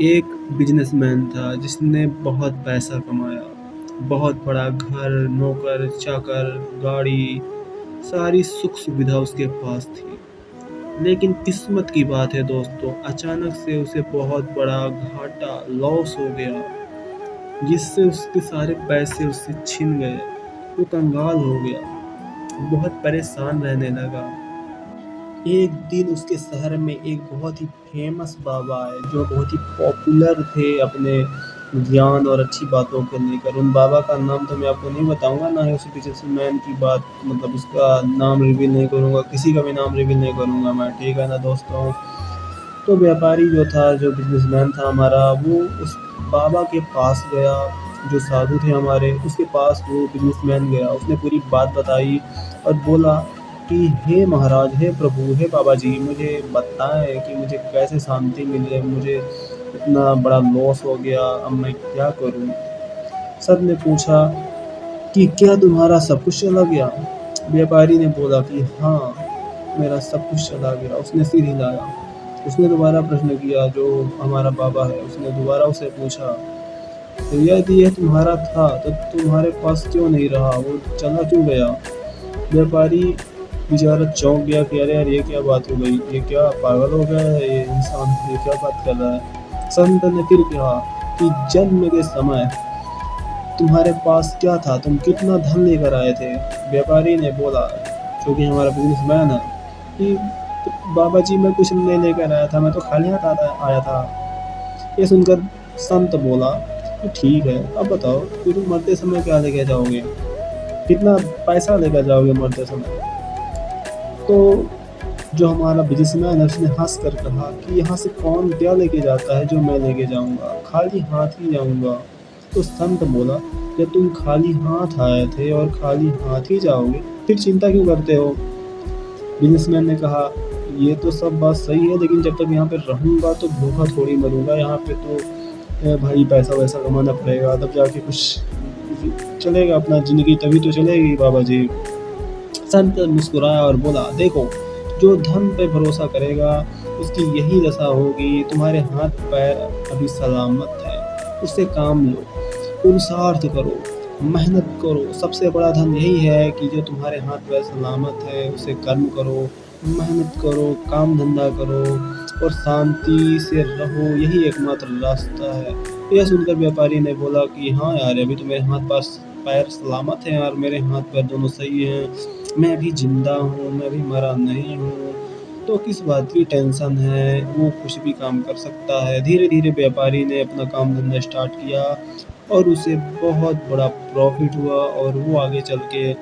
एक बिजनेसमैन था जिसने बहुत पैसा कमाया। बहुत बड़ा घर, नौकर-चाकर, गाड़ी, सारी सुख-सुविधा उसके पास थी। लेकिन किस्मत की बात है दोस्तों, अचानक से उसे बहुत बड़ा घाटा, लॉस हो गया, जिससे उसके सारे पैसे उससे छिन गए। वो कंगाल हो गया, बहुत परेशान रहने लगा। एक दिन उसके शहर में एक बहुत ही फेमस बाबा आए, जो बहुत ही पॉपुलर थे अपने ज्ञान और अच्छी बातों को लेकर। उन बाबा का नाम तो मैं आपको नहीं बताऊँगा, ना ही उस बिज़नेसमैन की बात मतलब उसका नाम रिवील नहीं करूँगा, किसी का भी नाम रिवील नहीं करूँगा मैं, ठीक है ना दोस्तों? तो व्यापारी जो था, जो बिज़नेसमैन था हमारा, वो उस बाबा के पास गया, जो साधु थे हमारे, उसके पास वो बिज़नेसमैन गया। उसने पूरी बात बताई और बोला कि हे महाराज, हे प्रभु, हे बाबा जी, मुझे बताएँ कि मुझे कैसे शांति मिले? मुझे इतना बड़ा लॉस हो गया, अब मैं क्या करूँ? सब ने पूछा कि क्या तुम्हारा सब कुछ चला गया? व्यापारी ने बोला कि हाँ, मेरा सब कुछ चला गया। उसने सिर हिलाया। उसने दोबारा प्रश्न किया, जो हमारा बाबा है, उसने दोबारा उससे पूछा, तो यदि ये तुम्हारा था, तो तुम्हारे पास क्यों नहीं रहा? वो चला क्यों गया? व्यापारी बेचारा चौंक गया कि अरे यार, ये क्या बात हो गई? ये क्या पागल हो गया है ये इंसान? ये क्या बात कर रहा है? संत ने फिर कहा कि जन्म के समय तुम्हारे पास क्या था? तुम कितना धन लेकर आए थे? व्यापारी ने बोला, जो कि हमारा बिज़नेसमैन है, कि बाबा जी, मैं कुछ नहीं लेकर आया था, मैं तो खाली हाथ आता आया था। ये सुनकर संत बोला कि ठीक है, अब बताओ कि तुम मरते समय क्या लेके जाओगे? कितना पैसा लेकर जाओगे मरते समय? तो जो हमारा बिज़नेसमैन है, उसने हँस कर कहा कि यहाँ से कौन क्या लेके जाता है जो मैं लेके जाऊँगा? खाली हाथ ही जाऊँगा। तो संत बोला, जब तुम खाली हाथ आए थे और खाली हाथ ही जाओगे, फिर चिंता क्यों करते हो? बिज़नेसमैन ने कहा, ये तो सब बात सही है, लेकिन जब तक यहाँ पे रहूँगा तो भूखा थोड़ी मरूँगा। यहाँ पे तो भाई पैसा-वैसा कमाना पड़ेगा, तब जाके कुछ चलेगा, अपना ज़िंदगी तभी तो चलेगी बाबा जी। संत मुस्कुराया और बोला, देखो, जो धन पे भरोसा करेगा, उसकी यही दशा होगी। तुम्हारे हाथ-पैर अभी सलामत हैं, उससे काम लो, पुरुषार्थ करो, मेहनत करो। सबसे बड़ा धन यही है कि जो तुम्हारे हाथ-पैर सलामत है, उसे कर्म करो, मेहनत करो, काम-धंधा करो और शांति से रहो, यही एकमात्र रास्ता है। यह सुनकर व्यापारी ने बोला कि हाँ यार, अभी तो मेरे हाथ-पास पैर सलामत हैं और मेरे हाथ-पैर दोनों सही हैं। मैं अभी ज़िंदा हूँ, मैं अभी मरा नहीं हूँ, तो किस बात की टेंशन है? वो कुछ भी काम कर सकता है। धीरे-धीरे व्यापारी ने अपना काम-धंधा स्टार्ट किया और उसे बहुत बड़ा प्रॉफ़िट हुआ और वो आगे चल के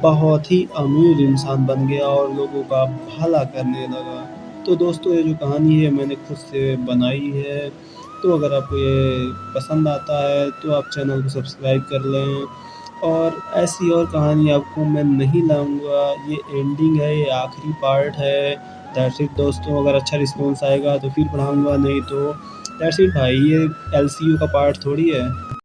बहुत ही अमीर इंसान बन गया और लोगों का भला करने लगा। तो दोस्तों, ये जो कहानी है मैंने खुद से बनाई है, तो अगर आपको ये पसंद आता है तो आप चैनल को सब्सक्राइब कर लें। और ऐसी और कहानी आपको मैं नहीं लाऊँगा, ये एंडिंग है, ये आखिरी पार्ट है। दैट्स इट दोस्तों, अगर अच्छा रिस्पॉन्स आएगा तो फिर बढ़ाऊँगा, नहीं तो दैट्स इट भाई, ये एलसीयू का पार्ट थोड़ी है।